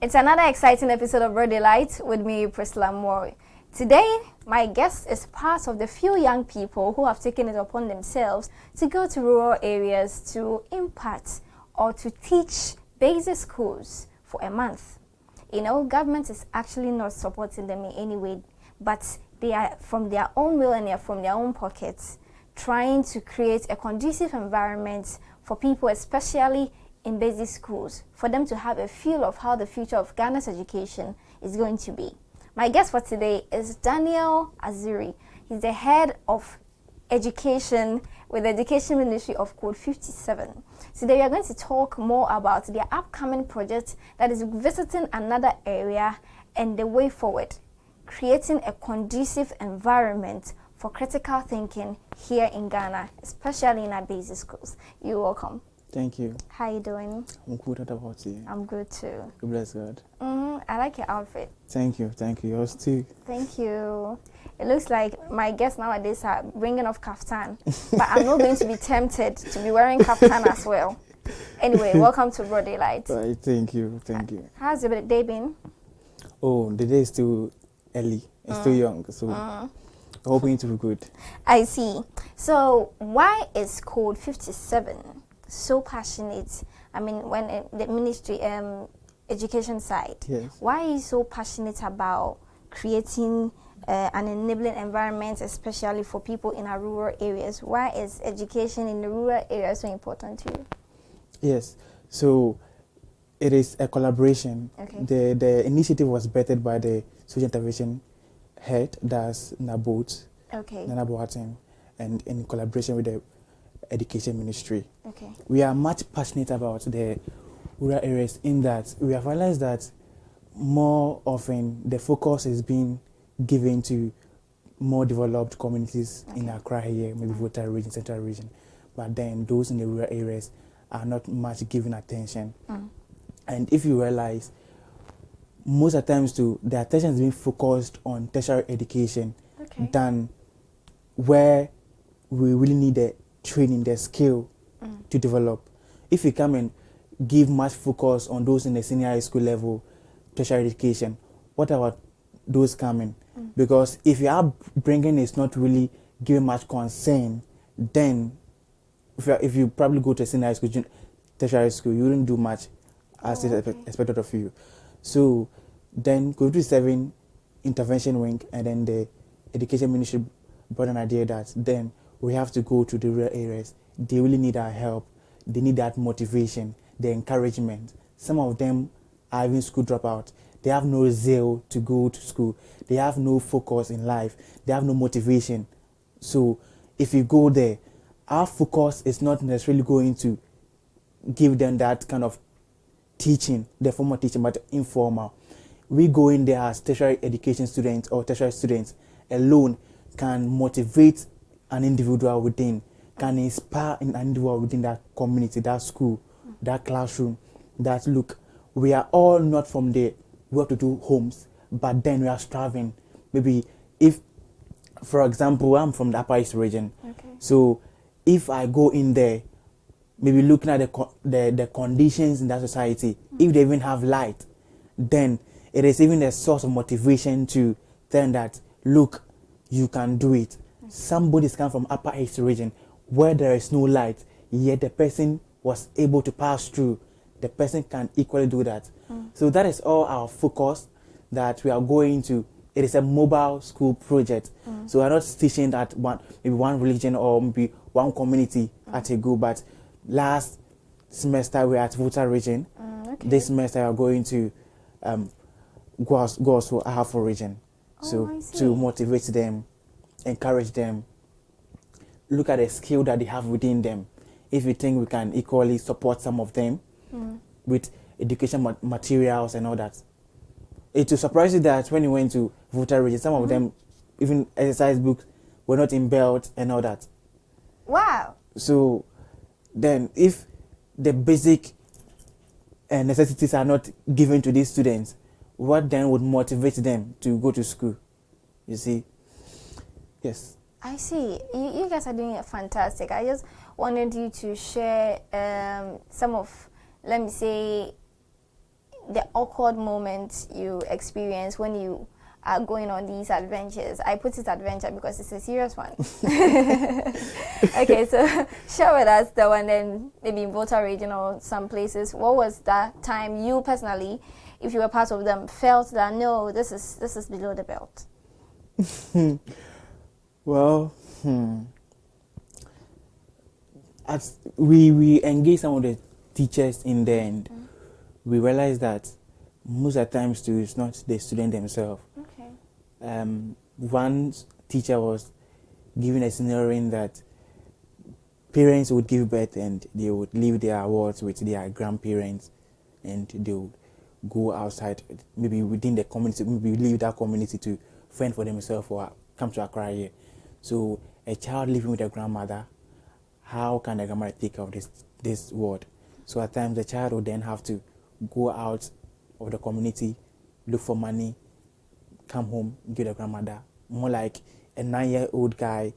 It's another exciting episode of Broad Daylight with me, Priscilla Moore. Today, my guest is part of the few young people who have taken it upon themselves to go to rural areas to impart or to teach basic schools for a month. You know, government is actually not supporting them in any way, but they are from their own will and they are from their own pockets trying to create a conducive environment for people, especially in basic schools, for them to have a feel of how the future of Ghana's education is going to be. My guest for today is Daniel Azure. He's the head of education with the Education Ministry of Code 57. Today we are going to talk more about their upcoming project that is visiting another area and the way forward, creating a conducive environment for critical thinking here in Ghana, especially in our basic schools. You're welcome. Thank you. How are you doing? I'm good. What about you? I'm good too. God bless God. I like your outfit. Thank you. Yours too. Thank you. It looks like my guests nowadays are bringing off kaftan, but I'm not going to be tempted to be wearing kaftan as well. Anyway, welcome to Broad Daylight. Right, thank you. How's your day been? Oh, the day is still early. It's still young, so hoping to be good. I see. So why is Code 57 so passionate? I mean, when the ministry, education side, Yes. why are you so passionate about creating an enabling environment, especially for people in our rural areas? Why is education in the rural areas so important to you? Yes. So it is a collaboration. Okay. The initiative was birthed by the social intervention head, that's Nabot, Okay. Nana Boateng, and in collaboration with the Education Ministry. Okay. We are much passionate about the rural areas in that we have realized that more often the focus is being given to more developed communities in Accra here, maybe Volta region, Central region, but then those in the rural areas are not much given attention. And if you realize, most of the times too, the attention is being focused on tertiary education than where we really need the training, the skill to develop. If you come and give much focus on those in the senior high school level, tertiary education, what about those coming? Because if your upbringing is not really giving much concern, then if you probably go to senior high school, tertiary school, you wouldn't do much as is expected of you. So then Code 57 intervention wing and then the Education Ministry brought an idea that then we have to go to the rural areas. They really need our help. They need that motivation, the encouragement. Some of them are even school dropout. They have no zeal to go to school. They have no focus in life. They have no motivation. So if you go there, our focus is not necessarily going to give them that kind of teaching, the formal teaching, but informal. We go in there as tertiary education students or tertiary students alone can motivate an individual within, can inspire an individual within that community, that school, that classroom, that look, we are all not from the well-to-do homes, but then we are striving. Maybe if, for example, I'm from the Upper East region, so if I go in there, maybe looking at the conditions in that society, if they even have light, then it is even a source of motivation to tell them that, look, you can do it. Somebody's come from Upper East region where there is no light, yet the person was able to pass through. The person can equally do that. So that is all our focus that we are going to. It is a mobile school project. So we are not teaching that maybe one religion or maybe one community at a go, but last semester we are at Volta region. This semester we are going to go also Ahafo region. So to motivate them, encourage them, look at the skill that they have within them. If you think we can equally support some of them with education materials and all that. It will surprise you that when you went to Volta region, some of them, even exercise books, were not in belt and all that. Wow. So then if the basic necessities are not given to these students, what then would motivate them to go to school? You see? Yes. I see. You guys are doing fantastic. I just wanted you to share some of, let me say, the awkward moments you experience when you are going on these adventures? I put it adventure because it's a serious one. Okay, so share with us the one then maybe in Volta region or some places. What was that time you personally, if you were part of them, felt that no, this is below the belt? Well, as we engage some of the teachers in the end, we realize that most of the times too, it's not the student themselves. Okay. One teacher was giving a scenario in that parents would give birth and they would leave their awards with their grandparents, and they would go outside, maybe within the community, maybe leave that community to fend for themselves or come to Accra here. So a child living with a grandmother, how can the grandmother take care of this ward? So at times the child would then have to go out of the community, look for money, come home, give the grandmother. More like a 9-year-old guy,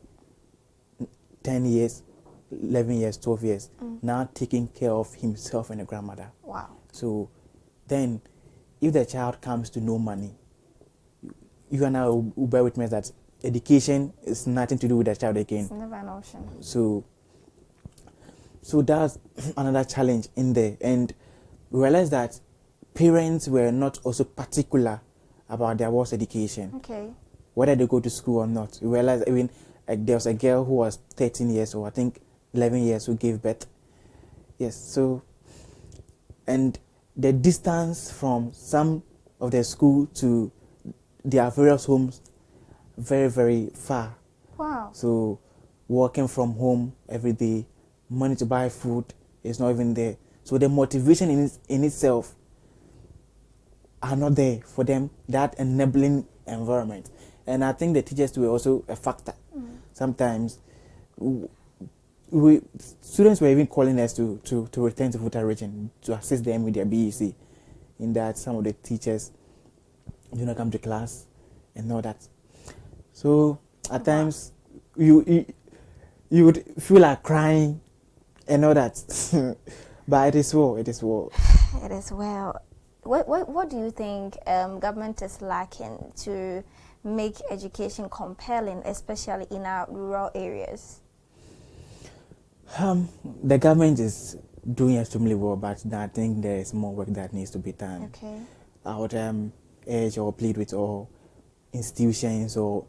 10 years, 11 years, 12 years, now taking care of himself and the grandmother. Wow. So then if the child comes to no money, you and I will bear with me that education is nothing to do with the child again. It's never an option. So that's another challenge in there. And we realized that parents were not also particular about their boys' education. Okay. Whether they go to school or not. We realized even there was a girl who was 13 years old, I think 11 years, who gave birth. Yes, so, and the distance from some of the school to their various homes, very, very far. Wow. So working from home every day, money to buy food is not even there. So the motivation in itself are not there for them, that enabling environment. And I think the teachers were also a factor. Sometimes students were even calling us to return to Volta region to assist them with their BEC, in that some of the teachers do not come to class and all that. So at times you would feel like crying and all that. But it is well. It is well. It is well. What do you think government is lacking to make education compelling, especially in our rural areas? The government is doing extremely well, but I think there is more work that needs to be done. Okay. I would urge or plead with all institutions or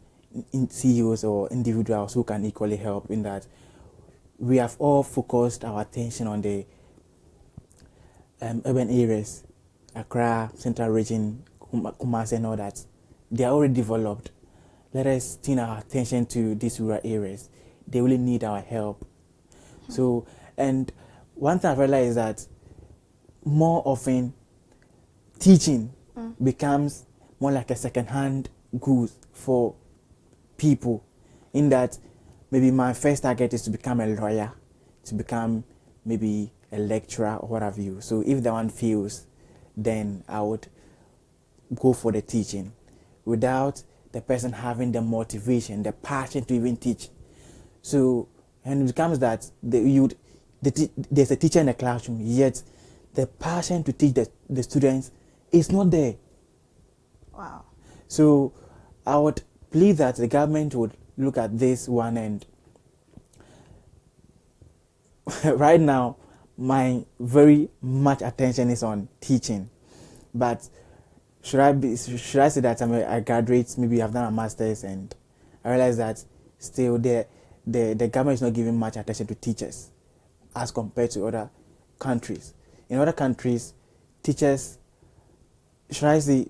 CEOs or individuals who can equally help in that. We have all focused our attention on the urban areas, Accra, Central Region, Kumasi and all that. They are already developed. Let us turn our attention to these rural areas. They really need our help. So, and one thing I realized is that more often teaching becomes more like a second-hand goods for people, in that maybe my first target is to become a lawyer, to become maybe a lecturer or what have you. So if that one fails, then I would go for the teaching without the person having the motivation, the passion to even teach. So, and it becomes that there's a teacher in the classroom, yet the passion to teach the students is not there. Wow. So I would plead that the government would look at this one end. Right now, my very much attention is on teaching, but should I say that I'm a graduate, maybe I've done a master's, and I realize that still the government is not giving much attention to teachers as compared to other countries. In other countries, teachers, should I say,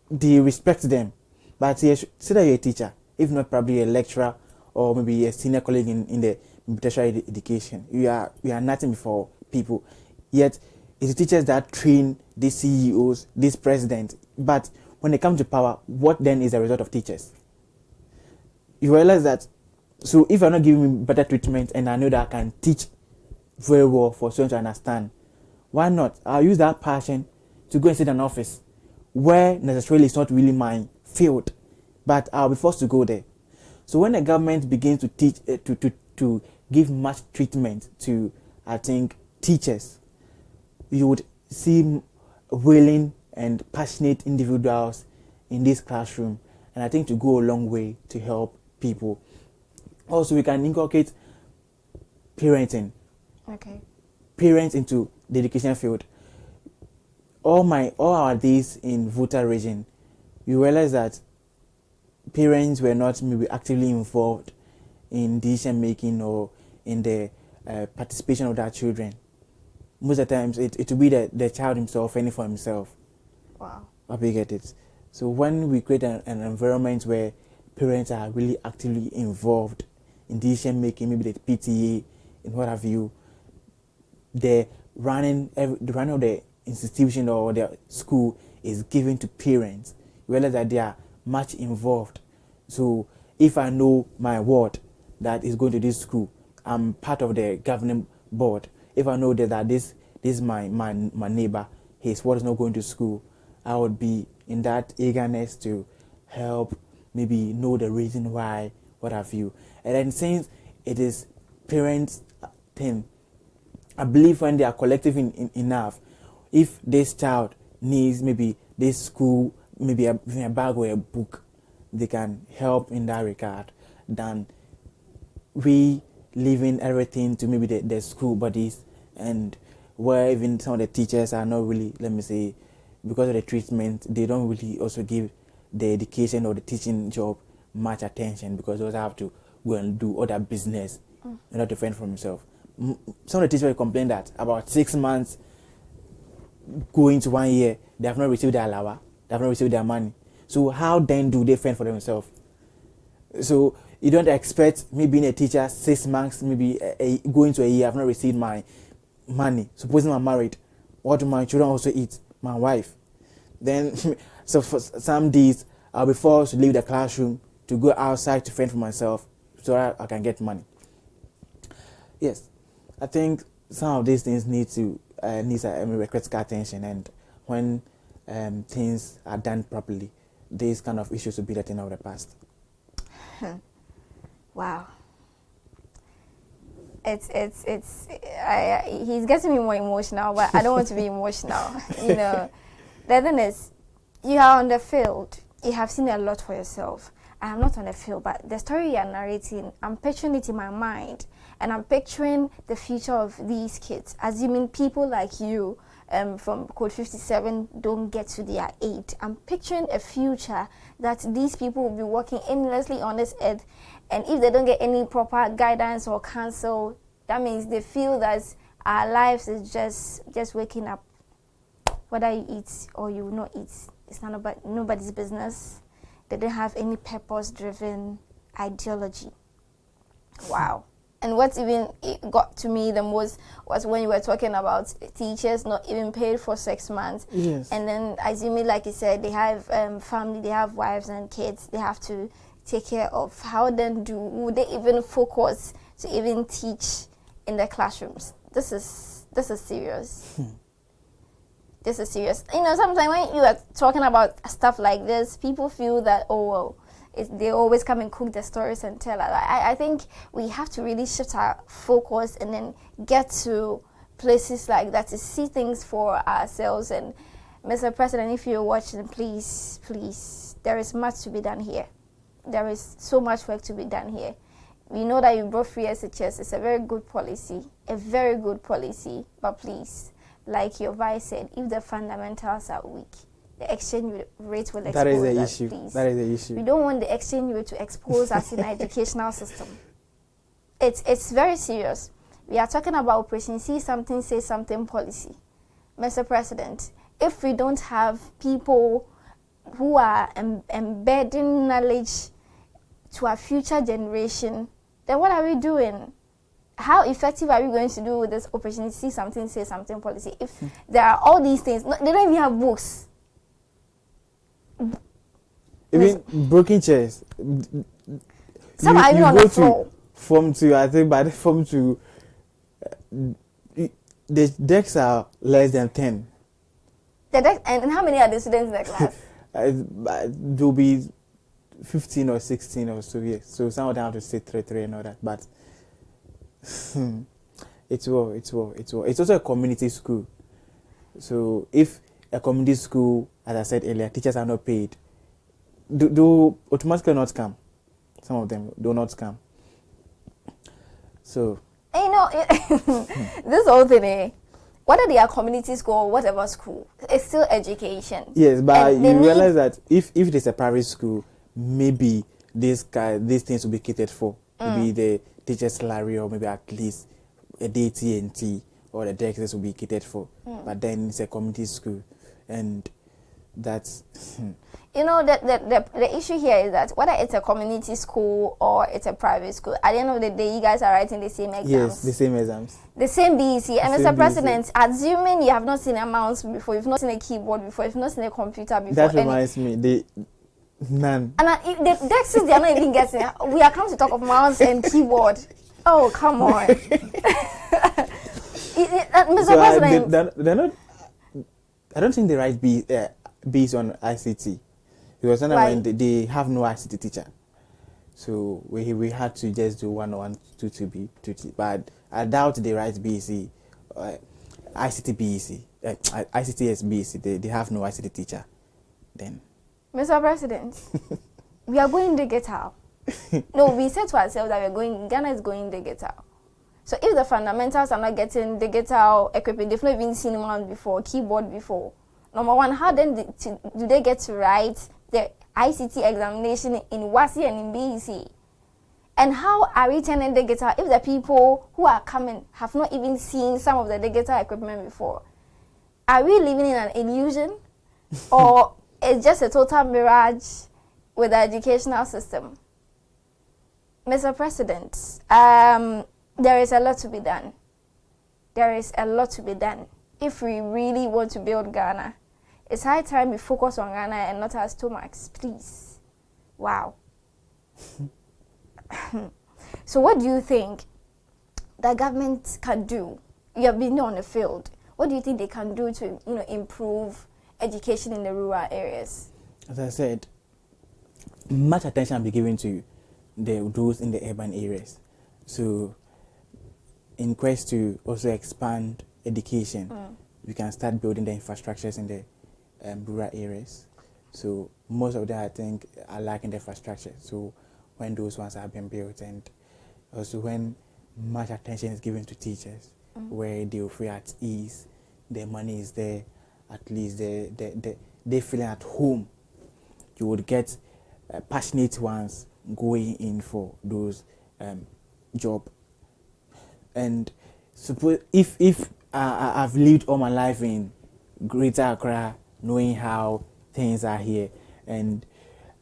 they respect them. But here, say that you're a teacher, if not probably a lecturer or maybe a senior colleague in the tertiary education, you are nothing before people. Yet, it's the teachers that train these CEOs, these presidents. But when they come to power, what then is the result of teachers? You realize that, so if you're not giving me better treatment and I know that I can teach very well for students to understand, why not? I'll use that passion to go and sit in an office where necessarily it's not really my field, but I'll be forced to go there. So when the government begins to teach, to give much treatment to, I think, teachers, you would see willing and passionate individuals in this classroom, and I think to go a long way to help people. Also, we can inculcate parenting. Okay. Parents into the education field. All our days in Volta region, we realized that parents were not maybe actively involved in decision making or in the participation of their children. Most of the times, it will be the child himself fending for himself. Wow. I get it. So when we create an environment where parents are really actively involved in decision making, maybe the PTA and what have you, the running of the institution or the school is given to parents. You realize that they are much involved. So if I know my ward that is going to this school, I'm part of the governing board. If I know that this is my neighbor, his ward is not going to school, I would be in that eagerness to help, maybe know the reason why, what have you. And then since it is parents' thing, I believe when they are collective enough, if this child needs maybe this school, maybe a bag or a book, they can help in that regard than we leaving everything to maybe the school bodies, and where even some of the teachers are not really, let me say, because of the treatment, they don't really also give the education or the teaching job much attention, because they also have to go and do other business in order to fend for himself. Some of the teachers complain that about 6 months going to 1 year, they have not received their allowance, they have not received their money. So how then do they fend for themselves? So you don't expect me being a teacher 6 months, maybe going to a year, I've not received my money. Supposing I'm married, what do my children also eat? My wife. Then, so for some days, I'll be forced to leave the classroom to go outside to fend for myself so that I can get money. Yes, I think some of these things need critical attention, and when things are done properly, these kind of issues will be the thing of the past. Wow. He's getting me more emotional, but I don't want to be emotional. You know, the thing is, you are on the field. You have seen a lot for yourself. I am not on the field, but the story you are narrating, I'm picturing it in my mind, and I'm picturing the future of these kids, assuming people like you from Code 57 don't get to their 8. I'm picturing a future that these people will be working aimlessly on this earth, and if they don't get any proper guidance or counsel, that means they feel that our lives is just waking up. Whether you eat or you will not eat, it's not about nobody's business. They don't have any purpose-driven ideology. Wow. And what even got to me the most was when you were talking about teachers not even paid for 6 months. Yes. And then, assuming, like you said, they have family, they have wives and kids, they have to take care of. How then would they even focus to even teach in the classrooms? This is serious. This is serious. You know, sometimes when you are talking about stuff like this, people feel that, oh, well, they always come and cook the stories and tell us. I think we have to really shift our focus and then get to places like that to see things for ourselves. And Mr. President, if you're watching, please, there is much to be done here. There is so much work to be done here. We know that you brought free SHS. It's a very good policy, but please, like your vice said, if the fundamentals are weak, the exchange rate will expose That is the us, issue. please. That is the issue. We don't want the exchange rate to expose us in our educational system. It's very serious. We are talking about Operation See Something, Say Something policy. Mr. President, if we don't have people who are embedding knowledge to our future generation, then what are we doing? How effective are we going to do with this Operation See Something, Say Something policy if there are all these things? No, they don't even have books. Even broken chairs. Some are even on the floor. Form 2, I think by the Form 2, the decks are less than 10. The deck, and how many are the students in the class? There will be 15 or 16 or so, yes. So some of them have to sit 3 and all that, but it's well. It's also a community school. So if a community school, as I said earlier, teachers are not paid, do automatically not come. Some of them do not come. So, you know, this whole thing, whether they are community school or whatever school, it's still education. Yes, but And you realize that if there's a private school, maybe these things will be catered for. Maybe the teacher's salary, or maybe at least a DT&T or the Dexes will be catered for. But then it's a community school, and that's you know, the issue here is that whether it's a community school or it's a private school, at the end of the day, you guys are writing the same exams. Yes, the same exams. The same BEC. And same Mr. BEC. President, assuming you have not seen a mouse before, you've not seen a keyboard before, you've not seen a computer before. That reminds me, none. And the Dexes, they are not even getting it. We are come to talk of mouse and keyboard. Oh, come on. Mr. So, President. they're not. I don't think they write B's on ICT, because sometimes when they have no ICT teacher, so we had to just do 101, 2 but I doubt they write BEC, ICT BEC, ICTS BEC. They have no ICT teacher. Then, Mr. President, we are going digital. No, we said to ourselves that Ghana is going digital. So if the fundamentals are not getting digital equipment, they've not even seen one before, keyboard before. Number one, how then do they get to write the ICT examination in WASI and in BEC? And how are we turning digital if the people who are coming have not even seen some of the digital equipment before? Are we living in an illusion? Or it's just a total mirage with the educational system? Mr. President, there is a lot to be done. There is a lot to be done. If we really want to build Ghana, it's high time we focus on Ghana and not our stomachs, please. Wow. So what do you think the government can do? You have been on the field. What do you think they can do to, improve education in the rural areas? As I said, much attention will be given to those in the urban areas. So, in quest to also expand education, we can start building the infrastructures in the rural areas. So most of them, I think, are lacking the infrastructure. So when those ones have been built, and also when much attention is given to teachers, where they will feel at ease, their money is there, at least they feeling at home, you would get passionate ones going in for those job. And suppose if I've lived all my life in Greater Accra, knowing how things are here, and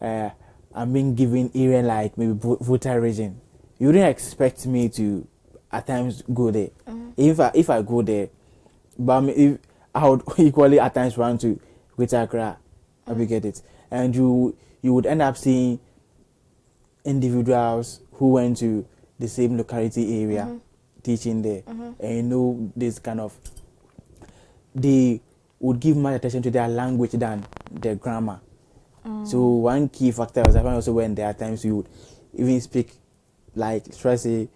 I'm being given area like maybe Volta region, you wouldn't expect me to at times go there. If I go there, but if I would equally at times run to Greater Accra, I will get it, and you would end up seeing individuals who went to the same locality area teaching there, and this kind of, they would give much attention to their language than their grammar. So one key factor was, I find also, when there are times you would even speak like, try to say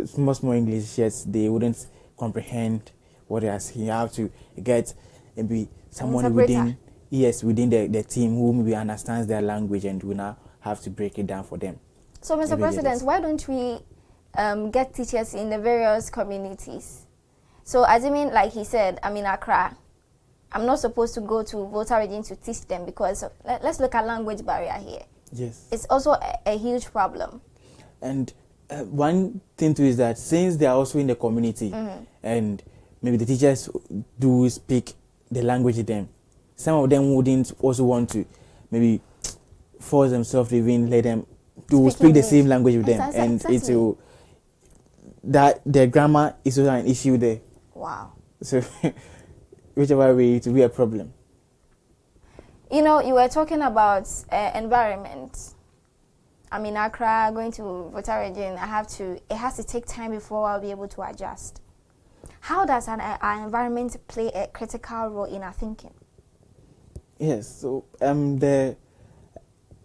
small English, yet they wouldn't comprehend what they are saying. You have to get maybe someone within the team who maybe understands their language, and we now have to break it down for them. So, Mr. President, why don't we get teachers in the various communities? So, as I mean, like he said, I'm in Accra. I'm not supposed to go to Volta region to teach them because let's look at language barrier here. Yes. It's also a huge problem. And one thing too is that since they are also in the community, and maybe the teachers do speak the language to them, some of them wouldn't also want to maybe force themselves to even let them to speak the same language with them, and it will, that their grammar is also an issue there. Wow. So whichever way, it will be a problem. You know, you were talking about environment. I'm in Accra, going to Volta region. It has to take time before I'll be able to adjust. How does our environment play a critical role in our thinking? Yes, so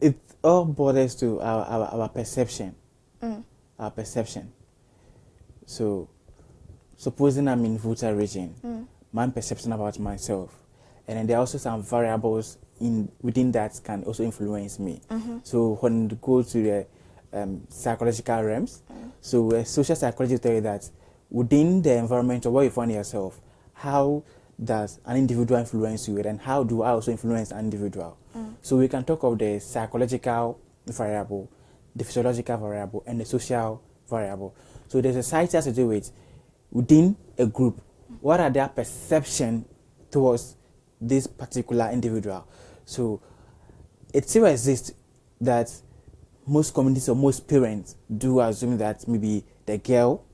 it all borders to our perception. Our perception. So supposing I'm in Volta region, my perception about myself and then there are also some variables within that can also influence me. So when you go to the psychological realms, so social psychology tell you that within the environment or where you find yourself, how does an individual influence you, and how do I also influence an individual? So we can talk of the psychological variable, the physiological variable, and the social variable. So the society has to do with within a group, what are their perception towards this particular individual. So it still exists that most communities or most parents do assume that maybe the girl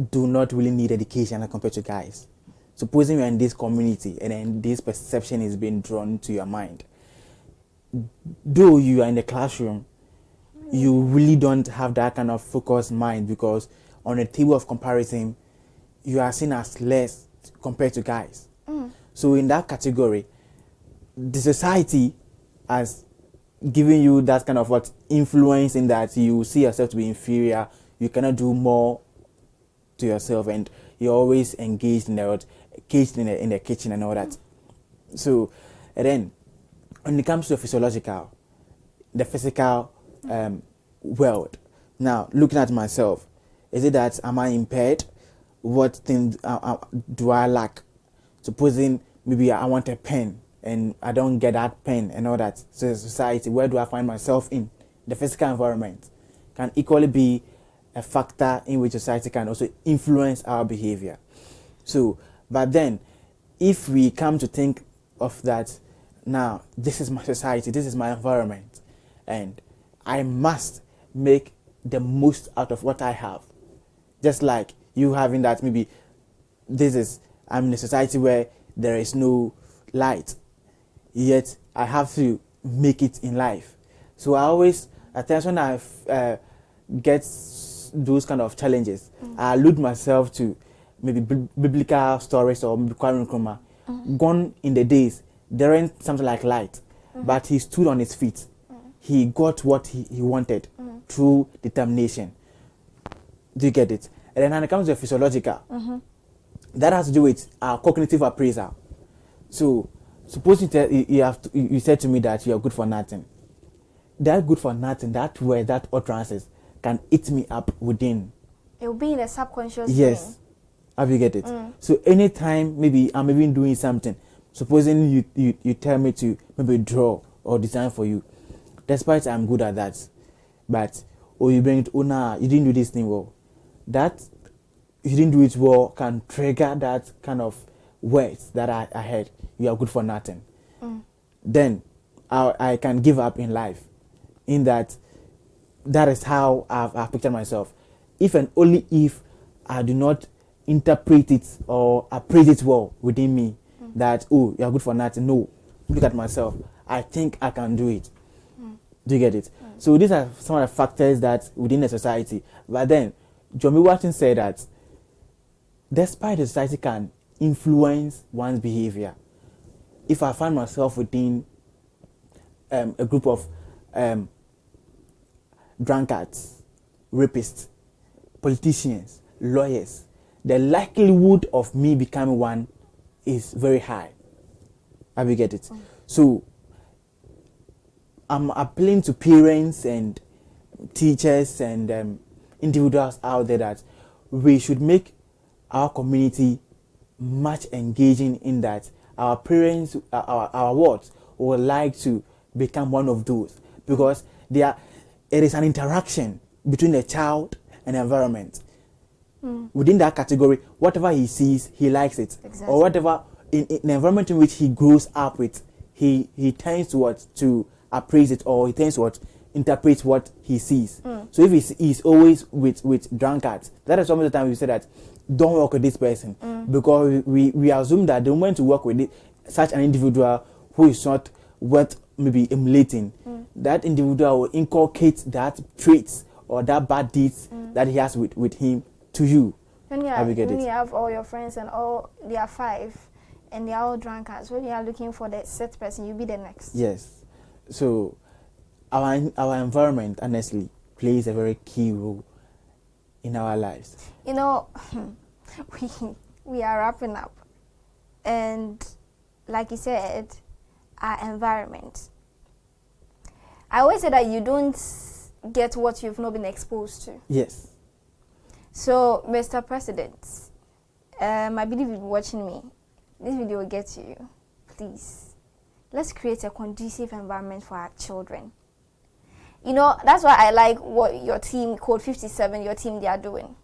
do not really need education compared to guys. Supposing you're in this community and then this perception is being drawn to your mind, though you are in the classroom, you really don't have that kind of focused mind, because on a table of comparison, you are seen as less compared to guys. So in that category, the society has given you that kind of what influence, in that you see yourself to be inferior, you cannot do more to yourself, and you're always engaged in the kitchen and all that. So, and then when it comes to the physical world, now looking at myself, is it that am I impaired? What things do I lack? Supposing maybe I want a pen and I don't get that pen and all that. So society, where do I find myself in? The physical environment can equally be a factor in which society can also influence our behavior. So, but then, if we come to think of that, now, this is my society, this is my environment, and I must make the most out of what I have. Just like you having that, maybe I'm in a society where there is no light, yet I have to make it in life. So I always, at times when I get those kind of challenges, I allude myself to maybe biblical stories or maybe Kwame Nkrumah. Gone in the days, there ain't something like light, but he stood on his feet. He got what he wanted through determination. Do you get it? And then when it comes to physiological, that has to do with our cognitive appraisal. So, suppose you said to me that you are good for nothing. That good for nothing, that word, that utterances can eat me up within. It will be in the subconscious Yes. brain. Have you get it? So anytime maybe I'm even doing something, supposing you tell me to maybe draw or design for you, despite I'm good at that, but you bring it, nah, you didn't do this thing well. That you didn't do it well can trigger that kind of words that I heard. You are good for nothing. Then I can give up in life. In that is how I've pictured myself. If and only if I do not interpret it or appraise it well within me, that, you are good for nothing. No, look at myself. I think I can do it. Do you get it? So these are some of the factors that within the society. But then, John B. Watson said that despite the society can influence one's behavior, if I find myself within a group of drunkards, rapists, politicians, lawyers, the likelihood of me becoming one is very high. Have you get it? So I'm appealing to parents and teachers and individuals out there that we should make our community much engaging, in that our parents, our wards would like to become one of those, because it is an interaction between the child and the environment. Within that category, whatever he sees, he likes it. Exactly. Or whatever in the environment in which he grows up with, he tends to appraise it, or he tends to interpret what he sees. So if he's always with drunkards, that is some of the time we say that don't work with this person, because we assume that the moment to work with such an individual who is not worth maybe emulating, that individual will inculcate that traits or that bad deeds that he has with him to you. When you have all your friends and they are 5 and they are all drunkards, when you are looking for the set person, you'll be the next. Yes. So our environment honestly plays a very key role in our lives. You know, we are wrapping up, and like you said, our environment. I always say that you don't get what you've not been exposed to. Yes. So, Mr. President, I believe you're watching me. This video will get to you. Please, let's create a conducive environment for our children. You know, that's why I like what your team, Code 57, your team, they are doing.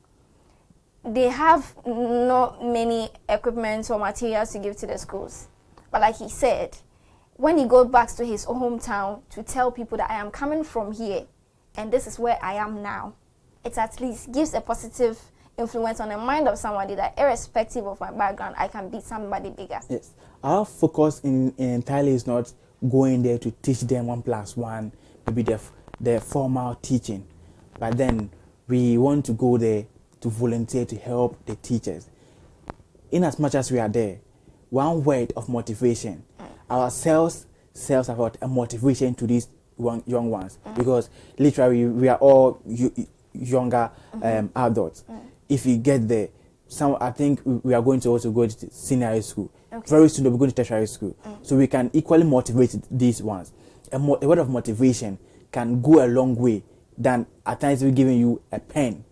They have not many equipment or materials to give to the schools. But like he said, when he goes back to his hometown to tell people that I am coming from here and this is where I am now, it at least gives a positive influence on the mind of somebody that irrespective of my background, I can be somebody bigger. Yes. Our focus in entirely is not going there to teach them 1+1, maybe the formal teaching. But then we want to go there to volunteer to help the teachers. In as much as we are there, one word of motivation, ourselves serves about a motivation to these young ones, because literally we are all younger adults. If we get there, I think we are going to also go to senior high school. Okay. Very soon we'll be going to tertiary school. So we can equally motivate these ones. A word of motivation can go a long way than at times we're giving you a pen.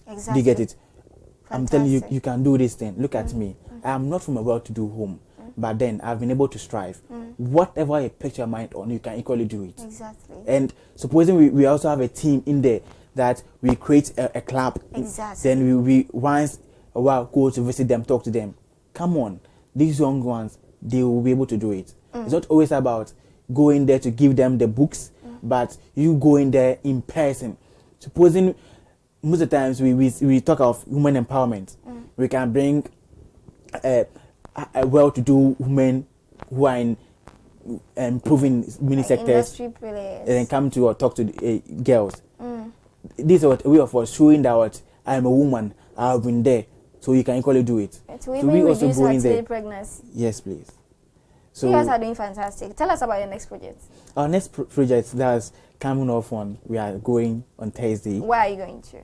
Exactly. Do you get it? Fantastic. I'm telling you, you can do this thing. Look at me. I am not from a well-to-do home, but then I've been able to strive. Whatever you put your mind on, you can equally do it. Exactly. And supposing we also have a team in there that we create a club. Exactly. Then we once a while go to visit them, talk to them. Come on, these young ones, they will be able to do it. It's not always about going there to give them the books, but you going there in person. Supposing most of the times we talk of women empowerment, we can bring a well-to-do women who are in improving many sectors, and then come to or talk to girls. This is a way of us showing that I am a woman, I've been there, so you can equally do it. So we also go in there. Pregnancy. Yes, please. So you guys are doing fantastic. Tell us about your next project. Our next project that's coming off on, we are going on Thursday. Where are you going to?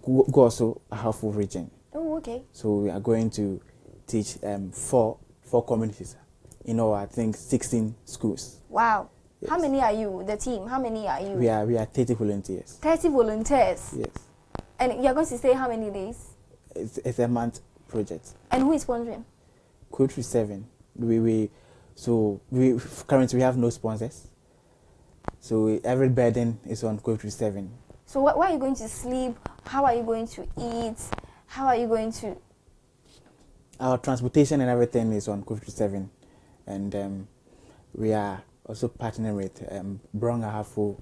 Go also a half-full region. Oh, okay. So we are going to teach four communities in our, I think, 16 schools. Wow. Yes. How many are you? The team, how many are you? We are 30 volunteers. 30 volunteers? Yes. And you're going to stay how many days? It's a month project. And who is sponsoring? Code 7. We currently have no sponsors. So every burden is on Code 7. So where are you going to sleep? How are you going to eat? How are you going to... Our transportation and everything is on Code 7. And we are also partnering with Bronga Hafo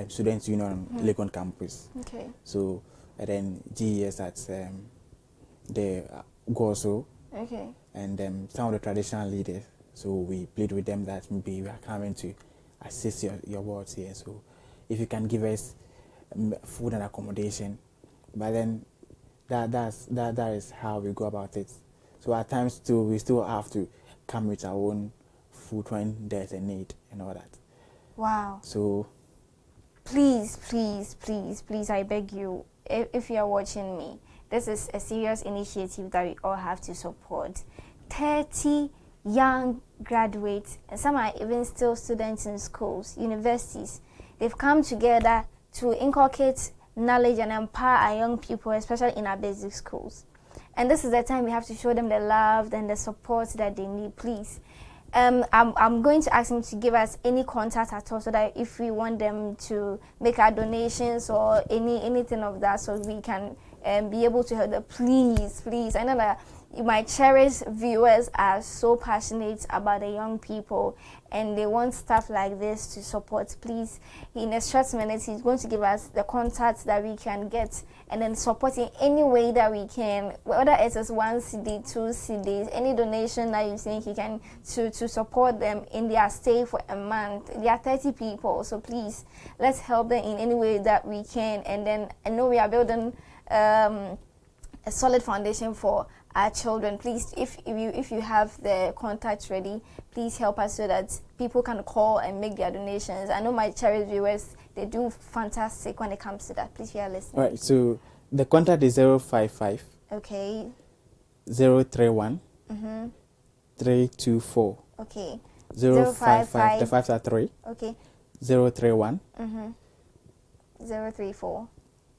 Students Union on Legon campus. Okay. So, and then GES at the Goso. Okay. And some of the traditional leaders. So we played with them that maybe we are coming to assist your wards here. So if you can give us food and accommodation, but then that is how we go about it. So at times too, we still have to come with our own food when there's a need and all that. Wow. So please, I beg you, if you are watching me, this is a serious initiative that we all have to support. 30 young graduates, and some are even still students in schools, universities. They've come together to inculcate knowledge and empower our young people, especially in our basic schools. And this is the time we have to show them the love and the support that they need, please. I'm going to ask him to give us any contact at all, so that if we want them to make our donations or anything of that, so we can be able to help them. Please. I know that my cherished viewers are so passionate about the young people, and they want stuff like this to support. Please, in a short minute, he's going to give us the contacts that we can get, and then support in any way that we can, whether it is 1 CD, 2 CDs, any donation that you think he can to support them in their stay for a month. There are 30 people, so please, let's help them in any way that we can. And then I know we are building a solid foundation for our children. Please, if you have the contacts ready, please help us so that people can call and make their donations. I know my cherished viewers, they do fantastic when it comes to that. Please, if you are listening. Right, so the contact is 055 okay 031 324. Okay. 055. The 5s are 3. Okay. 031. 034.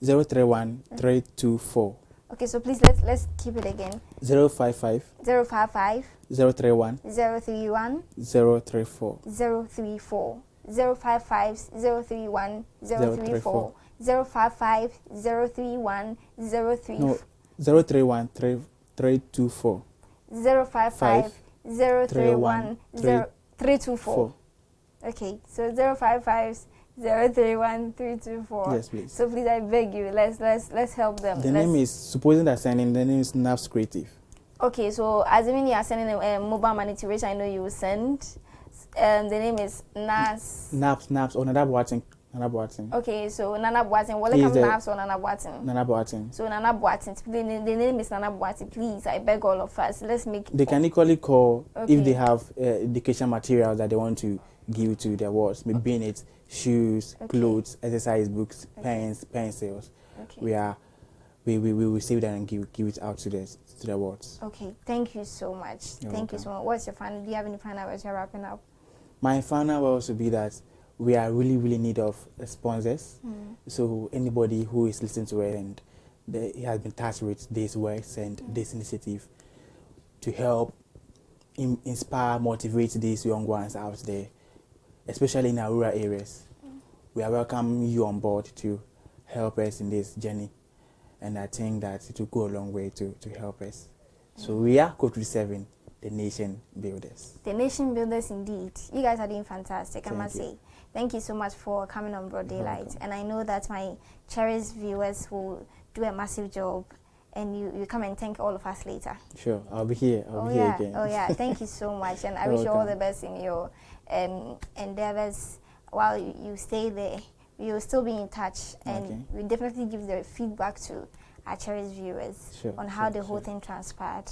031 324. Okay, so please let's keep it again. 055. 055. 031. 031. 034. 034. 055 031 034. 055 031 034. No, 031 324. 055 031 324. Okay, so 055 031 324. Yes, please. So please, I beg you, let's help them. The name is, supposing that sending, the name is Naps Creative. Okay, so assuming you are sending a mobile money to which I know you will send, the name is Naps, or Nana Boating. Okay, so Nana Boating. What like Naps or Nana Boating? Nana Boating. So Nana Boating. The name is Nana Boating. Please, I beg all of us. Let's make. They can equally call if they have education materials that they want to give to their wards. Maybe being it shoes, clothes, exercise books, pens, pencils. Okay. We will receive that and give it out to the wards. Okay, thank you so much. Thank you so much. What's your final? Do you have any final words? You're wrapping up. My final words would be that we are really in need of sponsors. So anybody who is listening to it and he has been touched with these works and this initiative to help inspire, motivate these young ones out there, especially in our rural areas. We are welcoming you on board to help us in this journey. And I think that it will go a long way to help us. So we are Code 37, the nation builders. The nation builders indeed. You guys are doing fantastic, I must say. Thank you so much for coming on Broad Daylight. And I know that my cherished viewers will do a massive job. And you come and thank all of us later. Sure, I'll be here. I'll be here again. Oh yeah, thank you so much. And I wish you all the best in your endeavors. While you stay there, we will still be in touch. And we definitely give the feedback to our cherished viewers on how the whole thing transpired.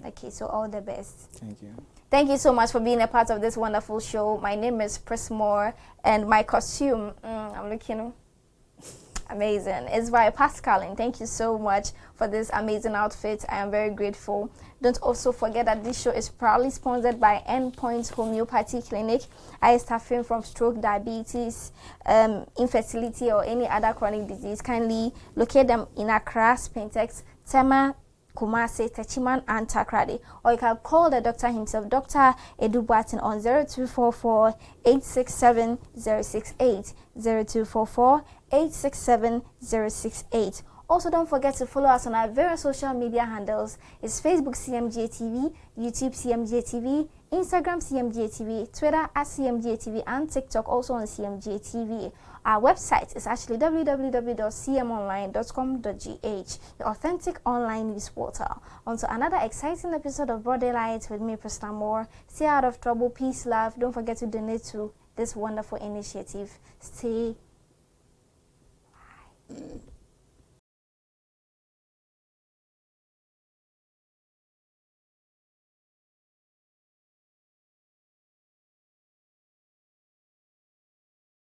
Okay, so all the best. Thank you. Thank you so much for being a part of this wonderful show. My name is Pris Moore, and my costume, I'm looking amazing. It's by Pascal, and thank you so much for this amazing outfit. I am very grateful. Don't also forget that this show is proudly sponsored by Endpoint Homeopathy Clinic. I suffer from stroke, diabetes, infertility, or any other chronic disease. Kindly locate them in Accra, Spintex, Tema, Kumasi, Techiman, and Takrady. Or you can call the doctor himself, Dr. Edu Boatin, on 0244 867 068, 0244 867 068. Also, don't forget to follow us on our various social media handles. It's Facebook CMGA TV, YouTube CMGA TV, Instagram CMGA TV, Twitter at CMGA TV, and TikTok also on CMGA TV. Our website is actually www.cmonline.com.gh, the authentic online news portal. On to another exciting episode of Broad Daylight with me, Priscilla Moore. Stay out of trouble, peace, love. Don't forget to donate to this wonderful initiative. Stay. Bye.